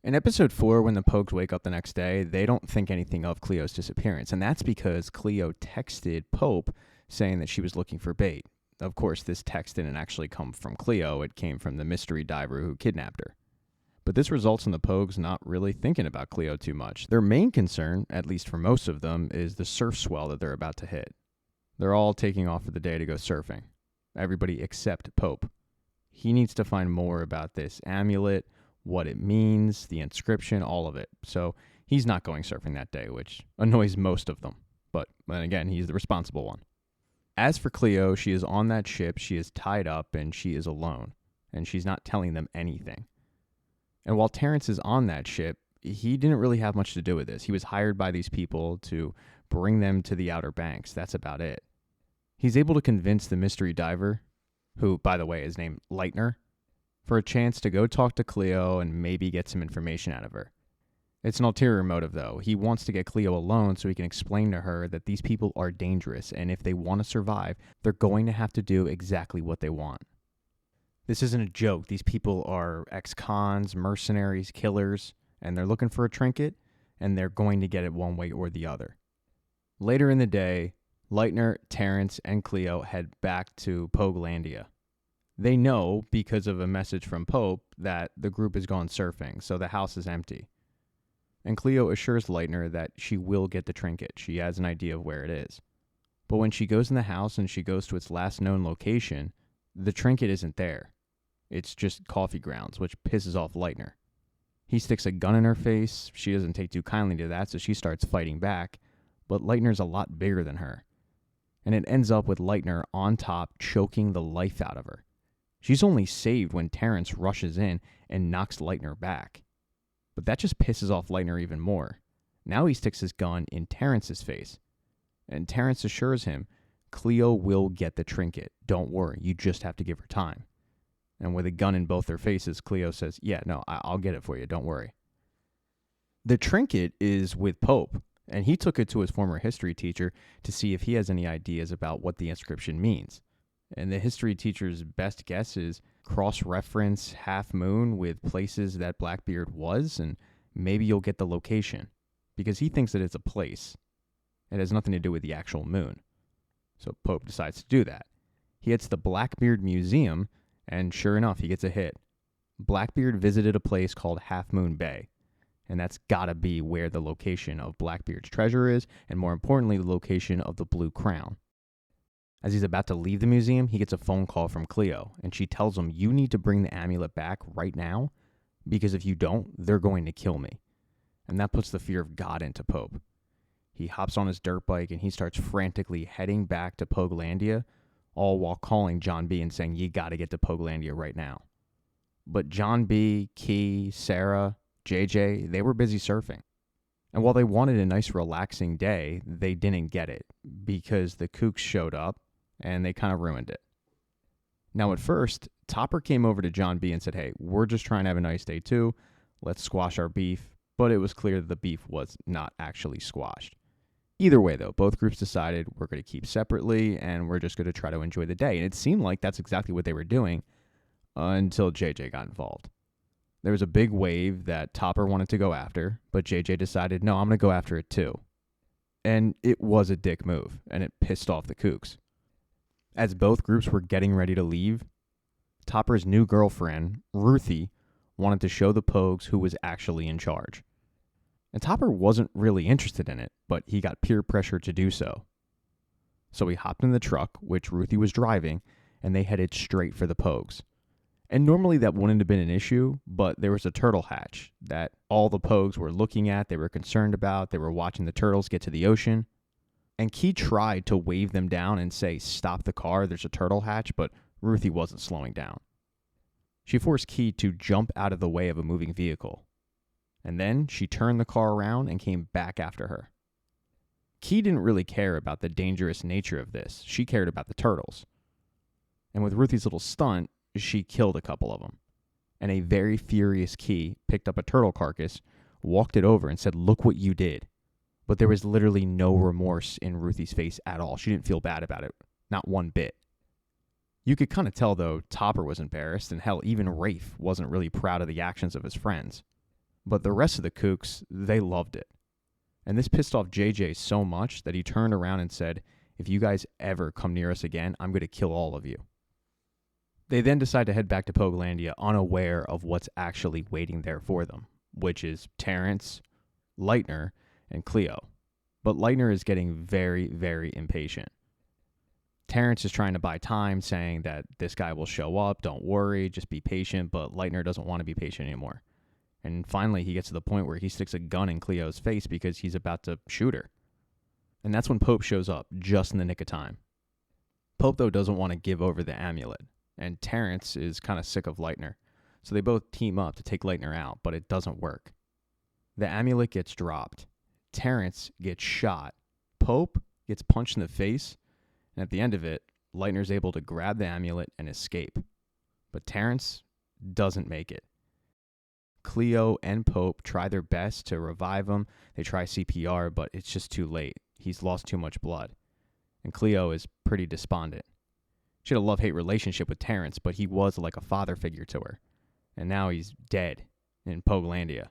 In episode 4, when the Pogues wake up the next day, they don't think anything of Cleo's disappearance, and that's because Cleo texted Pope saying that she was looking for bait. Of course, this text didn't actually come from Cleo, it came from the mystery diver who kidnapped her. But this results in the Pogues not really thinking about Cleo too much. Their main concern, at least for most of them, is the surf swell that they're about to hit. They're all taking off for the day to go surfing. Everybody except Pope. He needs to find more about this amulet, what it means, the inscription, all of it. So he's not going surfing that day, which annoys most of them. But then again, he's the responsible one. As for Cleo, she is on that ship, she is tied up, and she is alone. And she's not telling them anything. And while Terrence is on that ship, he didn't really have much to do with this. He was hired by these people to bring them to the Outerbanks. That's about it. He's able to convince the mystery diver, who, by the way, is named Lightner, for a chance to go talk to Cleo and maybe get some information out of her. It's an ulterior motive, though. He wants to get Cleo alone so he can explain to her that these people are dangerous, and if they want to survive, they're going to have to do exactly what they want. This isn't a joke. These people are ex-cons, mercenaries, killers, and they're looking for a trinket, and they're going to get it one way or the other. Later in the day, Lightner, Terrence, and Cleo head back to Pogelandia. They know, because of a message from Pope, that the group has gone surfing, so the house is empty. And Cleo assures Lightner that she will get the trinket. She has an idea of where it is. But when she goes in the house and she goes to its last known location, the trinket isn't there. It's just coffee grounds, which pisses off Lightner. He sticks a gun in her face. She doesn't take too kindly to that, so she starts fighting back. But Lightner's a lot bigger than her. And it ends up with Lightner on top, choking the life out of her. She's only saved when Terrence rushes in and knocks Lightner back. But that just pisses off Lightner even more. Now he sticks his gun in Terrence's face. And Terrence assures him, Cleo will get the trinket. Don't worry, you just have to give her time. And with a gun in both their faces, Cleo says, yeah, no, I'll get it for you, don't worry. The trinket is with Pope, and he took it to his former history teacher to see if he has any ideas about what the inscription means. And the history teacher's best guess is cross-reference Half Moon with places that Blackbeard was, and maybe you'll get the location, because he thinks that it's a place. It has nothing to do with the actual moon. So Pope decides to do that. He hits the Blackbeard Museum, and sure enough, he gets a hit. Blackbeard visited a place called Half Moon Bay, and that's gotta be where the location of Blackbeard's treasure is, and more importantly, the location of the Blue Crown. As he's about to leave the museum, he gets a phone call from Cleo, and she tells him, you need to bring the amulet back right now, because if you don't, they're going to kill me. And that puts the fear of God into Pope. He hops on his dirt bike, and he starts frantically heading back to Pogelandia, all while calling John B. and saying, you gotta get to Pogelandia right now. But John B., Key, Sarah, JJ, they were busy surfing. And while they wanted a nice relaxing day, they didn't get it, because the kooks showed up, and they kind of ruined it. Now, at first, Topper came over to John B. and said, hey, we're just trying to have a nice day too. Let's squash our beef. But it was clear that the beef was not actually squashed. Either way, though, both groups decided we're going to keep separately, and we're just going to try to enjoy the day. And it seemed like that's exactly what they were doing until JJ got involved. There was a big wave that Topper wanted to go after, but JJ decided, no, I'm going to go after it too. And it was a dick move, and it pissed off the kooks. As both groups were getting ready to leave, Topper's new girlfriend, Ruthie, wanted to show the Pogues who was actually in charge. And Topper wasn't really interested in it, but he got peer pressure to do so. So he hopped in the truck, which Ruthie was driving, and they headed straight for the Pogues. And normally that wouldn't have been an issue, but there was a turtle hatch that all the Pogues were looking at, they were concerned about, they were watching the turtles get to the ocean. And Key tried to wave them down and say, stop the car, there's a turtle hatch, but Ruthie wasn't slowing down. She forced Key to jump out of the way of a moving vehicle. And then she turned the car around and came back after her. Key didn't really care about the dangerous nature of this. She cared about the turtles. And with Ruthie's little stunt, she killed a couple of them. And a very furious Key picked up a turtle carcass, walked it over, and said, look what you did. But there was literally no remorse in Ruthie's face at all. She didn't feel bad about it. Not one bit. You could kind of tell, though, Topper was embarrassed, and hell, even Rafe wasn't really proud of the actions of his friends. But the rest of the kooks, they loved it. And this pissed off JJ so much that he turned around and said, "If you guys ever come near us again, I'm going to kill all of you." They then decide to head back to Pogelandia unaware of what's actually waiting there for them, which is Terrence, Lightner, and Cleo. But Lightner is getting very, very impatient. Terrence is trying to buy time, saying that this guy will show up, don't worry, just be patient, but Lightner doesn't want to be patient anymore. And finally, he gets to the point where he sticks a gun in Cleo's face because he's about to shoot her. And that's when Pope shows up, just in the nick of time. Pope, though, doesn't want to give over the amulet, and Terrence is kind of sick of Lightner. So they both team up to take Lightner out, but it doesn't work. The amulet gets dropped. Terrence gets shot. Pope gets punched in the face, and at the end of it, Lightner's able to grab the amulet and escape. But Terrence doesn't make it. Cleo and Pope try their best to revive him. They try CPR, but it's just too late. He's lost too much blood. And Cleo is pretty despondent. She had a love-hate relationship with Terrence, but he was like a father figure to her. And now he's dead in Pogelandia.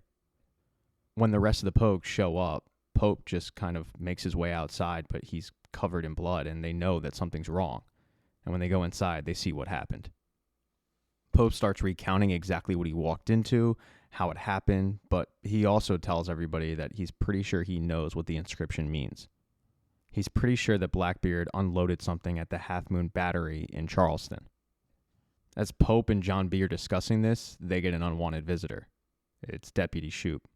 When the rest of the Pogues show up, Pope just kind of makes his way outside, but he's covered in blood, and they know that something's wrong. And when they go inside, they see what happened. Pope starts recounting exactly what he walked into, how it happened, but he also tells everybody that he's pretty sure he knows what the inscription means. He's pretty sure that Blackbeard unloaded something at the Half Moon Battery in Charleston. As Pope and John B are discussing this, they get an unwanted visitor. It's Deputy Shoop.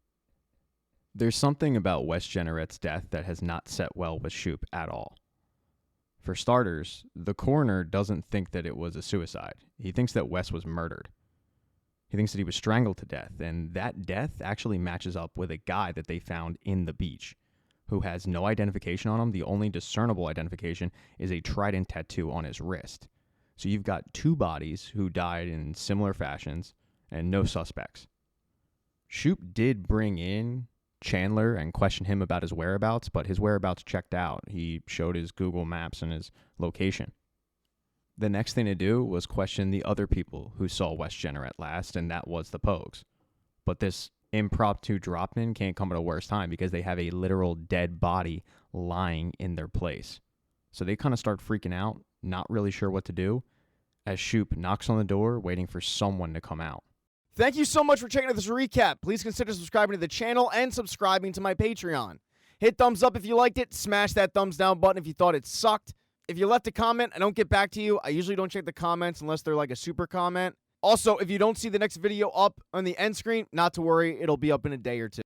There's something about Wes Jenneret's death that has not set well with Shoop at all. For starters, the coroner doesn't think that it was a suicide. He thinks that Wes was murdered. He thinks that he was strangled to death, and that death actually matches up with a guy that they found in the beach, who has no identification on him. The only discernible identification is a trident tattoo on his wrist. So you've got two bodies who died in similar fashions and no suspects. Shoop did bring in Chandler and question him about his whereabouts, but his whereabouts checked out. He showed his Google Maps and his location. The next thing to do was question the other people who saw Wes Jenneret last, and that was the Pogues. But this impromptu drop-in can't come at a worse time because they have a literal dead body lying in their place. So they kind of start freaking out, not really sure what to do, as Shoop knocks on the door, waiting for someone to come out. Thank you so much for checking out this recap. Please consider subscribing to the channel and subscribing to my Patreon. Hit thumbs up if you liked it. Smash that thumbs down button if you thought it sucked. If you left a comment, I don't get back to you. I usually don't check the comments unless they're like a super comment. Also, if you don't see the next video up on the end screen, not to worry, it'll be up in a day or two.